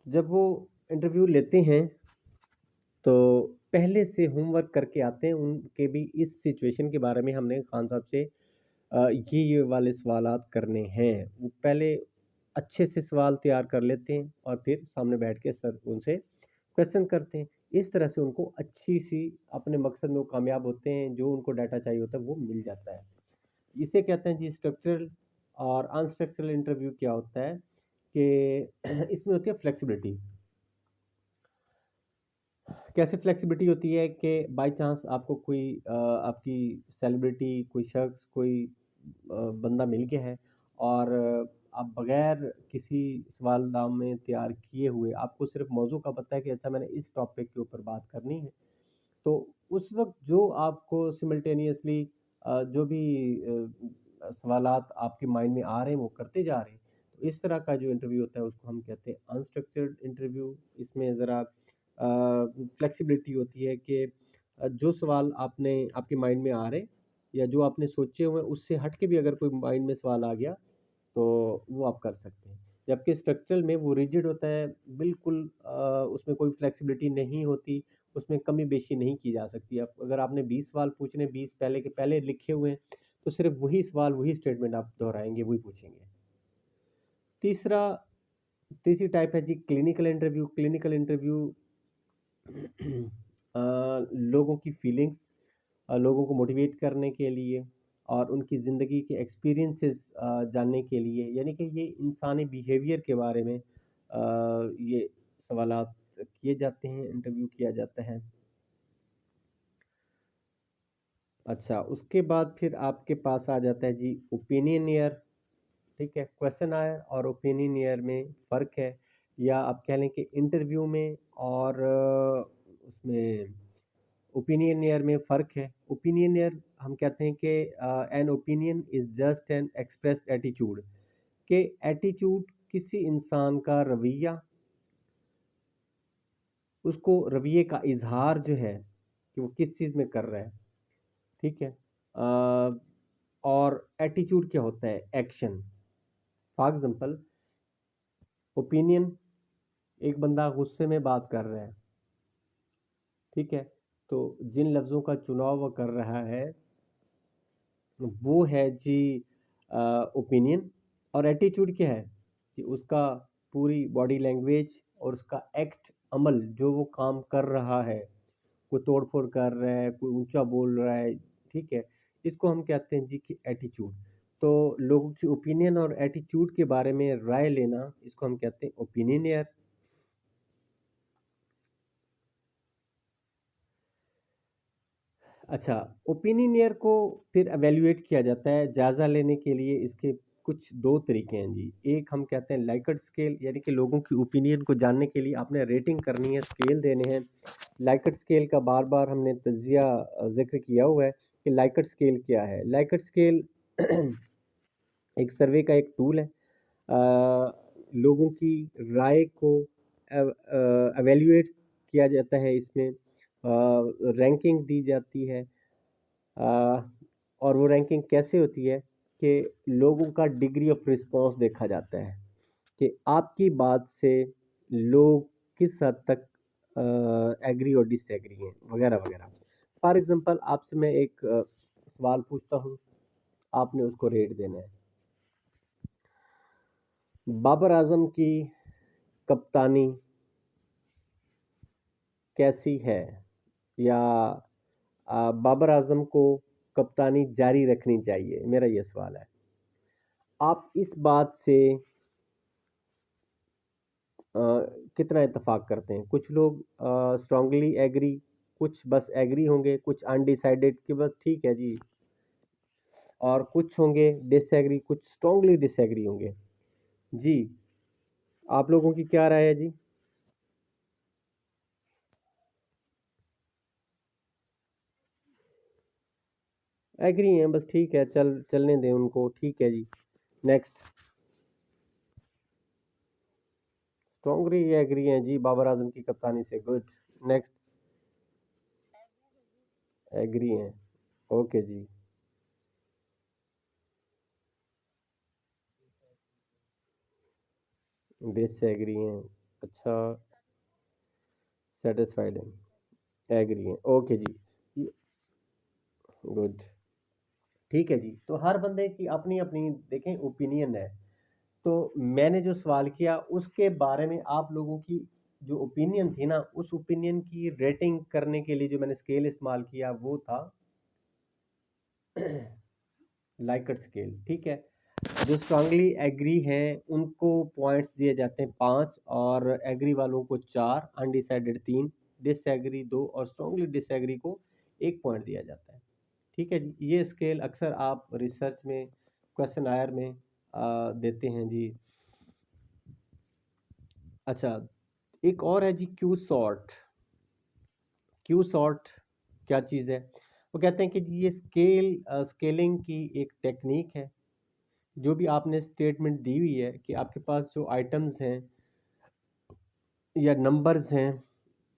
जब वो इंटरव्यू लेते हैं तो पहले से होमवर्क करके आते हैं, उनके भी इस सिचुएशन के बारे में हमने खान साहब से ये वाले सवालात करने हैं। वो पहले अच्छे से सवाल तैयार कर लेते हैं और फिर सामने बैठ के सर उनसे क्वेश्चन करते हैं। इस तरह से उनको अच्छी-सी अपने मकसद में वो कामयाब होते हैं, जो उनको डाटा चाहिए होता है वो मिल जाता है। इसे कहते हैं जी स्ट्रक्चरल। और अनस्ट्रक्चरल इंटरव्यू क्या होता है कि इसमें होती है फ्लेक्सिबिलिटी। कैसे फ्लेक्सिबिलिटी होती है कि बाय चांस आपको कोई आपकी सेलिब्रिटी, कोई शख्स, कोई बंदा मिल गया है और आप बगैर किसी सवालनामे तैयार किए हुए आपको सिर्फ मौजू का पता है कि अच्छा मैंने इस टॉपिक के ऊपर बात करनी है। तो उस वक़्त जो आपको सिमल्टेनियसली जो भी सवालात आपके माइंड में आ रहे हैं वो करते जा रहे हैं। तो इस तरह का जो इंटरव्यू होता है उसको हम कहते हैं अनस्ट्रक्चर्ड इंटरव्यू। इसमें ज़रा फ्लेक्सिबिलिटी होती है कि जो सवाल आपने आपके माइंड में आ रहे हैं या जो आपने सोचे हुए हैं उससे हट के भी अगर कोई माइंड में सवाल आ गया तो वो आप कर सकते हैं। जबकि स्ट्रक्चरल में वो रिजिड होता है, बिल्कुल उसमें कोई फ्लेक्सिबिलिटी नहीं होती, उसमें कमी-बेशी नहीं की जा सकती। अब अगर आपने 20 सवाल पूछने, 20 पहले के पहले लिखे हुए हैं, तो सिर्फ़ वही सवाल, वही स्टेटमेंट आप दोहराएँगे, वही पूछेंगे। तीसरा तीसरी टाइप है जी क्लिनिकल इंटरव्यू। क्लिनिकल इंटरव्यू लोगों की फीलिंग्स, लोगों को मोटिवेट करने के लिए और उनकी ज़िंदगी के एक्सपीरियंसेस जानने के लिए, यानी कि ये इंसानी बिहेवियर के बारे में ये सवालात किए जाते हैं, इंटरव्यू किया जाता है। अच्छा, उसके बाद फिर आपके पास आ जाता है जी ओपिनियनियर। ठीक है, क्वेश्चनायर और ओपिनियनियर में फ़र्क है, या आप कह लें कि इंटरव्यू में और उसमें ओपिनियनियर में फ़र्क है। ओपिनियनियर हम कहते हैं कि an opinion is just an expressed attitude, कि एटीट्यूड किसी इंसान का रवैया, उसको रवैये का इज़हार जो है कि वो किस चीज़ में कर रहा है, ठीक है? और एटीट्यूड क्या होता है? एक्शन। फॉर एग्ज़ाम्पल ओपिनियन, एक बंदा गुस्से में बात कर रहा है, ठीक है? तो जिन लफ्ज़ों का चुनाव वो कर रहा है वो है जी ओपिनियन। और एटीट्यूड क्या है कि उसका पूरी बॉडी लैंग्वेज और उसका एक्ट अमल, जो वो काम कर रहा है, कोई तोड़-फोड़ कर रहा है, कोई ऊँचा बोल रहा है, ठीक है? इसको हम कहते हैं जी कि एटीट्यूड। तो लोगों की ओपिनियन और एटीट्यूड के बारे में राय लेना, इसको हम कहते हैं ओपिनियनियर। अच्छा, ओपिनियनियर को फिर इवैल्यूएट किया जाता है, जायज़ा लेने के लिए इसके कुछ 2 तरीके हैं जी। एक हम कहते हैं लाइकेट स्केल, यानी कि लोगों की ओपिनियन को जानने के लिए आपने रेटिंग करनी है, स्केल देने हैं। लाइकेट स्केल का बार-बार हमने तज्ज़िया ज़िक्र किया हुआ है कि लाइकेट स्केल क्या है? लाइकेट स्केल एक सर्वे का एक टूल है। लोगों की राय को इवैल्यूएट किया जाता है इसमें, रैंकिंग दी जाती है। अ, और वो रैंकिंग कैसे होती है कि लोगों का डिग्री ऑफ रिस्पॉन्स देखा जाता है कि आपकी बात से लोग किस हद तक एग्री और डिसएग्री हैं, वगैरह वगैरह। फॉर एग्जांपल आपसे मैं एक सवाल पूछता हूँ, आपने उसको रेट देना है। बाबर आजम की कप्तानी कैसी है, या बाबर आजम को कप्तानी जारी रखनी चाहिए, मेरा ये सवाल है। आप इस बात से अ, कितना इत्तेफाक करते हैं? कुछ लोग स्ट्रांगली एग्री, कुछ बस एग्री होंगे, कुछ अनडिसाइडेड कि बस ठीक है जी, और कुछ होंगे डिसएग्री, कुछ स्ट्रांगली डिसएग्री होंगे। जी, आप लोगों की क्या राय है जी? एग्री हैं, बस ठीक है, चलने दें उनको, ठीक है जी। नेक्स्ट। स्ट्रांगली एग्री हैं जी बाबर आजम की कप्तानी से, गुड। नेक्स्ट। एग्री हैं, ओके जी। डिसएग्री हैं, अच्छा, सेटिस्फाइड हैं, एग्री हैं, ओके जी, गुड। ठीक है जी, तो हर बंदे की अपनी अपनी देखें ओपिनियन है। तो मैंने जो सवाल किया उसके बारे में आप लोगों की जो ओपिनियन थी ना, उस ओपिनियन की रेटिंग करने के लिए जो मैंने स्केल इस्तेमाल किया वो था लाइकर्ट स्केल। ठीक है, जो स्ट्रांगली एग्री हैं उनको पॉइंट्स दिए जाते हैं 5, और एग्री वालों को 4, अनडिसाइडेड 3, डिसएग्री 2 और स्ट्रांगली डिसएग्री को 1 पॉइंट दिया जाता है। ठीक है जी, ये स्केल अक्सर आप रिसर्च में क्वेश्चन आयर में देते हैं जी। अच्छा, एक और है G Q sort. Q sort क्या चीज़ है? वो कहते हैं कि जी ये स्केलिंग की एक टेक्निक है। जो भी आपने स्टेटमेंट दी हुई है कि आपके पास जो आइटम्स हैं या नंबर्स हैं,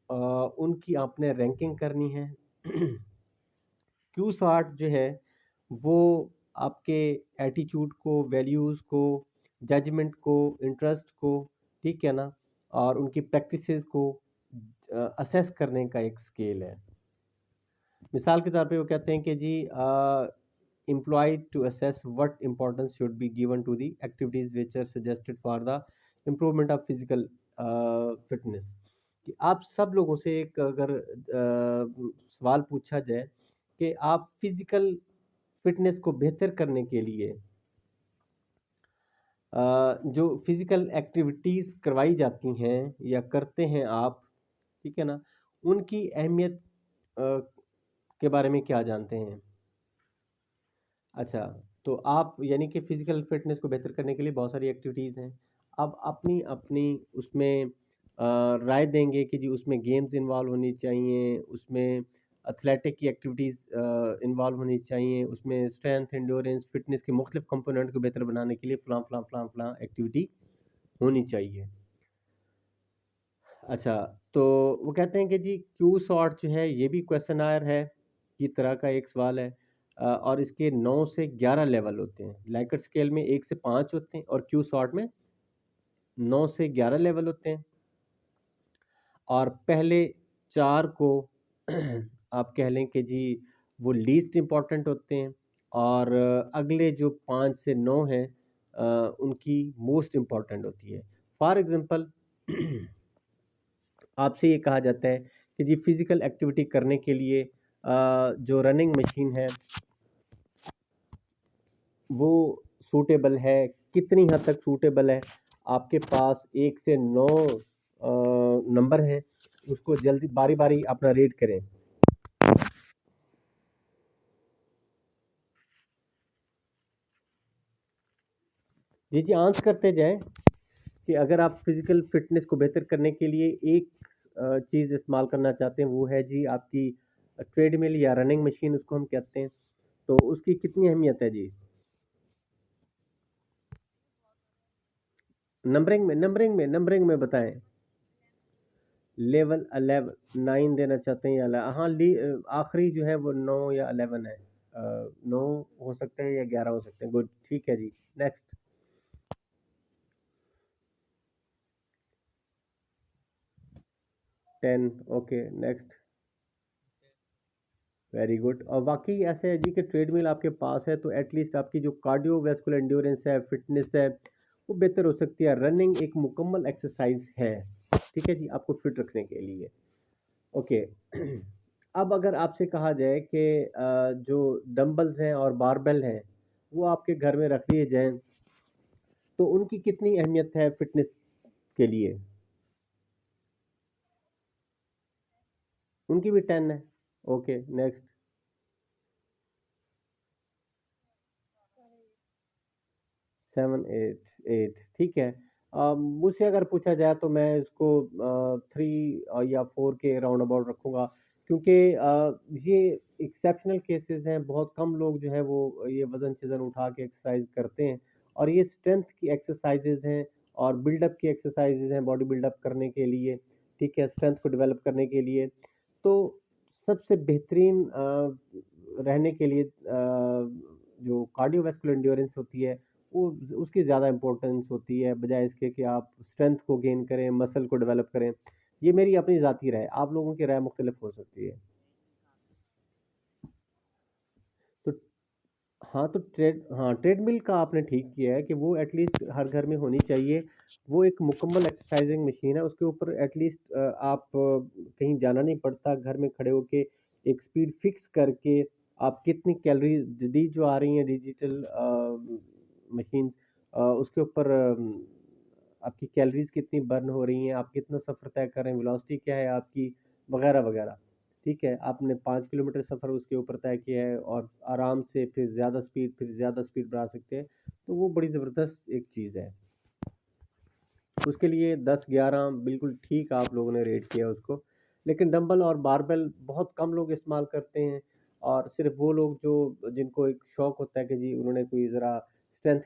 उनकी आपने रैंकिंग करनी है। क्यू सॉर्ट जो है वो आपके एटीट्यूड को, वैल्यूज़ को, जजमेंट को, इंटरेस्ट को, ठीक है ना, और उनकी प्रैक्टिसेस को असेस करने का एक स्केल है। मिसाल के तौर पे वो कहते हैं कि जी employed to assess what importance should be given to the activities which are suggested for the improvement of physical fitness। कि आप सब लोगों से एक अगर सवाल पूछा जाए कि आप फिजिकल फिटनेस को बेहतर करने के लिए जो फिजिकल एक्टिविटीज़ करवाई जाती हैं या करते हैं आप, ठीक है ना, उनकी अहमियत के बारे में क्या जानते हैं? अच्छा, तो आप यानी कि फिजिकल फिटनेस को बेहतर करने के लिए बहुत सारी एक्टिविटीज़ हैं। अब अपनी अपनी उसमें राय देंगे कि जी उसमें गेम्स इन्वॉल्व होनी चाहिए, उसमें एथलेटिक की एक्टिविटीज़ इन्वॉल्व होनी चाहिए, उसमें स्ट्रेंथ, एंड्योरेंस, फिटनेस के मुख्तलिफ कंपोनेंट को बेहतर बनाने के लिए फ़लाँ फ़लाँ फ़लाँ फ़लाँ एक्टिविटी होनी चाहिए। अच्छा, तो वो कहते हैं कि जी क्यू सॉर्ट जो है ये भी क्वेश्चनायर है की तरह का एक सवाल है, और इसके 9 से 11 लेवल होते हैं। लाइकर्ट स्केल में 1 से 5 होते हैं और क्यू सॉर्ट में 9 से 11 लेवल होते हैं। और पहले 4 को आप कह लें कि जी वो लीस्ट इम्पॉर्टेंट होते हैं, और अगले जो 5 से 9 हैं उनकी मोस्ट इम्पॉर्टेंट होती है। फॉर एग्ज़ाम्पल आपसे ये कहा जाता है कि जी फिजिकल एक्टिविटी करने के लिए जो रनिंग मशीन है वो सूटेबल है, कितनी हद तक सूटेबल है? आपके पास 1 से 9 नंबर हैं, उसको जल्दी बारी-बारी अपना रेट करें। जी, जी, आंसर करते जाएँ कि अगर आप फिजिकल फिटनेस को बेहतर करने के लिए एक चीज़ इस्तेमाल करना चाहते हैं, वो है जी आपकी ट्रेडमिल या रनिंग मशीन उसको हम कहते हैं। तो उसकी कितनी अहमियत है जी? नंबरिंग में बताएँ। लेवल 11 9 देना चाहते हैं या हाँ, आखिरी जो है वो 9 या 11 है। 9 हो सकते हैं या 11 हो सकते हैं। गुड, ठीक है जी। Next. 10, okay, next. Very good. और बाकी ऐसे है जी कि ट्रेडमिल आपके पास है तो एटलीस्ट आपकी जो कार्डियोवैस्कुलर एंड्योरेंस है, फिटनेस है, वो बेहतर हो सकती है। रनिंग एक मुकम्मल एक्सरसाइज है, ठीक है जी, आपको फिट रखने के लिए। ओके। अब अगर आपसे कहा जाए कि जो डंबल्स हैं और बारबेल हैं वो आपके घर में रख लिए जाएं, तो उनकी कितनी अहमियत है फिटनेस के लिए? उनकी भी 10 है। Okay, next. 7, 8, ठीक है। मुझसे अगर पूछा जाए तो मैं इसको 3 या 4 के राउंड अबाउट रखूँगा, क्योंकि ये एक्सेप्शनल केसेस हैं। बहुत कम लोग जो है वो ये वज़न-शज़न उठा के एक्सरसाइज करते हैं, और ये स्ट्रेंथ की एक्सरसाइजेज़ हैं और बिल्डअप की एक्सरसाइजेज़ हैं बॉडी बिल्डअप करने के लिए, ठीक है, स्ट्रेंथ को डेवलप करने के लिए। तो सबसे बेहतरीन रहने के लिए जो कार्डियोवैस्कुलर एंड्योरेंस होती है वो उसकी ज़्यादा इम्पोर्टेंस होती है बजाय इसके कि आप स्ट्रेंथ को गेन करें, मसल को डेवलप करें। ये मेरी अपनी ज़ाती राय है, आप लोगों की राय मुख्तलिफ हो सकती है। तो हाँ, तो ट्रेडमिल का आपने ठीक किया है कि वो एटलीस्ट हर घर में होनी चाहिए। वो एक मुकम्मल एक्सरसाइज़िंग मशीन है, उसके ऊपर एटलीस्ट आप कहीं जाना नहीं पड़ता, घर में खड़े होके एक स्पीड फिक्स करके आप कितनी कैलोरीज़ दी जो आ रही हैं डिजिटल मशीन, उसके ऊपर आपकी कैलोरीज़ कितनी बर्न हो रही हैं, आप कितना सफ़र तय कर रहे हैं, वेलोसिटी क्या है आपकी, वगैरह-वगैरह। ठीक है, आपने 5 किलोमीटर सफ़र उसके ऊपर तय किया है और आराम से फिर ज़्यादा स्पीड बढ़ा सकते हैं, तो वो बड़ी ज़बरदस्त एक चीज़ है। उसके लिए 10-11 बिल्कुल ठीक आप लोगों ने रेट किया उसको। लेकिन डंबल और बारबेल बहुत कम लोग इस्तेमाल करते हैं और सिर्फ़ वो लोग जो जिनको एक शौक होता है कि जी उन्होंने कोई ज़रा स्ट्रेंथ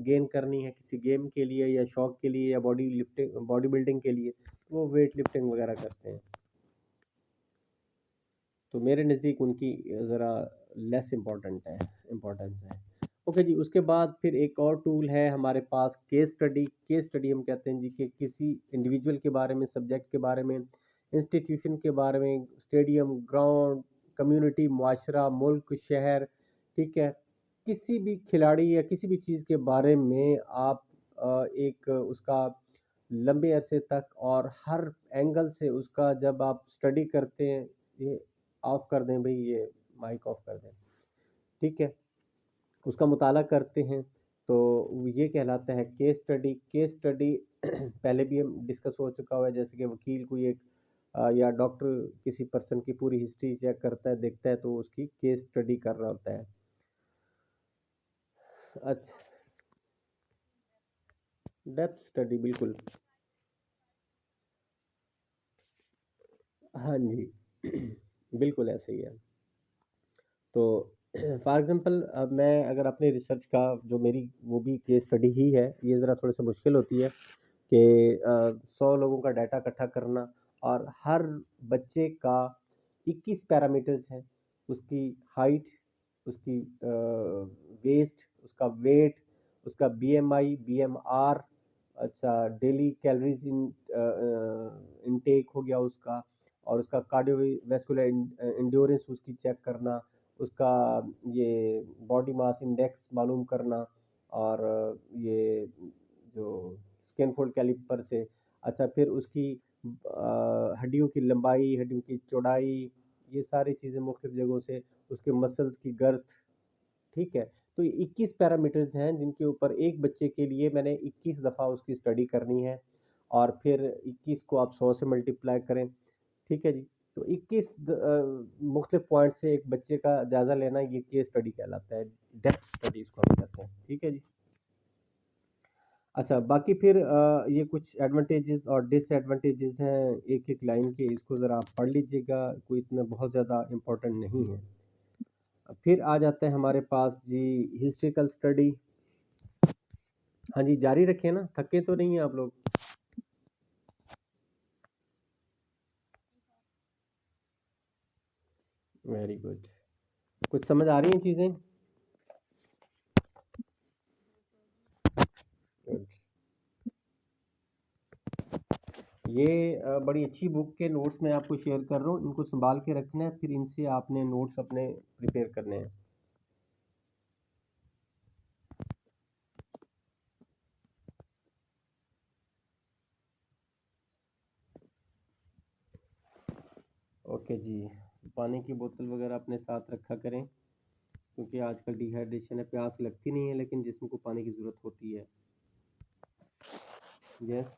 गेन करनी है किसी गेम के लिए या शौक के लिए या बॉडी बिल्डिंग के लिए, वो वेट लिफ्टिंग वगैरह करते हैं। तो मेरे नज़दीक उनकी ज़रा लेस इम्पोर्टेंस है। ओके जी, उसके बाद फिर एक और टूल है हमारे पास केस स्टडी हम कहते हैं जी कि किसी इंडिविजुअल के बारे में, सब्जेक्ट के बारे में, इंस्टीट्यूशन के बारे में, स्टेडियम, ग्राउंड, कम्युनिटी, मुआशरा, मुल्क, शहर, ठीक है? किसी भी खिलाड़ी या किसी भी चीज़ के बारे में आप एक उसका लंबे अरसे तक और हर एंगल से उसका जब आप स्टडी करते हैं, ये ऑफ कर दें भई, ये माइक ऑफ कर दें, ठीक है? उसका मुताला करते हैं, तो ये कहलाता है केस स्टडी पहले भी हम डिस्कस हो चुका हुआ है, जैसे कि वकील कोई एक या डॉक्टर किसी पर्सन की पूरी हिस्ट्री चेक करता है, देखता है, तो उसकी केस स्टडी कर रहा होता है। अच्छा, डेप्थ स्टडी बिल्कुल। हाँ जी, बिल्कुल ऐसे ही है। तो फॉर एग्जांपल अब मैं अगर अपने रिसर्च का जो मेरी वो भी केस स्टडी ही है, ये ज़रा थोड़ी सी मुश्किल होती है कि 100 लोगों का डाटा इकट्ठा करना और हर बच्चे का 21 पैरामीटर्स हैं, उसकी हाइट, उसकी वेस्ट, उसका वेट, उसका बीएमआई, बीएमआर, अच्छा डेली कैलोरीज इनटेक हो गया उसका, और उसका कार्डियोवैस्कुलर इंड्योरेंस उसकी चेक करना, उसका ये बॉडी मास इंडेक्स मालूम करना, और ये जो स्किन फोल्ड कैलिपर से, अच्छा फिर उसकी हड्डियों की लंबाई, हड्डियों की चौड़ाई, ये सारी चीज़ें मुख्तलिफ जगहों से, उसके मसल्स की गर्थ, ठीक है? तो 21 पैरामीटर्स हैं जिनके ऊपर एक बच्चे के लिए मैंने 21 दफ़ा उसकी स्टडी करनी है और फिर 21 को आप 100 से मल्टीप्लाई करें, ठीक है जी? तो 21 मुख्तलिफ पॉइंट से एक बच्चे का जायज़ा लेना, ये केस स्टडी कहलाता है, डेप्थ स्टडी इसको हम कहते हैं, ठीक है जी? अच्छा, बाकी फिर ये कुछ एडवांटेजेस और डिसएडवांटेजेस हैं एक-एक लाइन के, इसको ज़रा आप पढ़ लीजिएगा, कोई इतना बहुत ज़्यादा इम्पोर्टेंट नहीं है। फिर आ जाते हैं हमारे पास जी हिस्ट्रिकल स्टडी। हाँ जी, जारी रखें ना, थके तो नहीं हैं आप लोग? Very good. कुछ समझ आ रही हैं चीज़ें? गुड। ये बड़ी अच्छी बुक के नोट्स मैं आपको शेयर कर रहा हूँ, इनको सँभाल के रखना है, फिर इनसे आपने नोट्स अपने प्रिपेयर करने हैं। ओके जी, पानी की बोतल वगैरह अपने साथ रखा करें, क्योंकि आजकल डिहाइड्रेशन है, प्यास लगती नहीं है लेकिन जिस्म को पानी की ज़रूरत होती है। यस।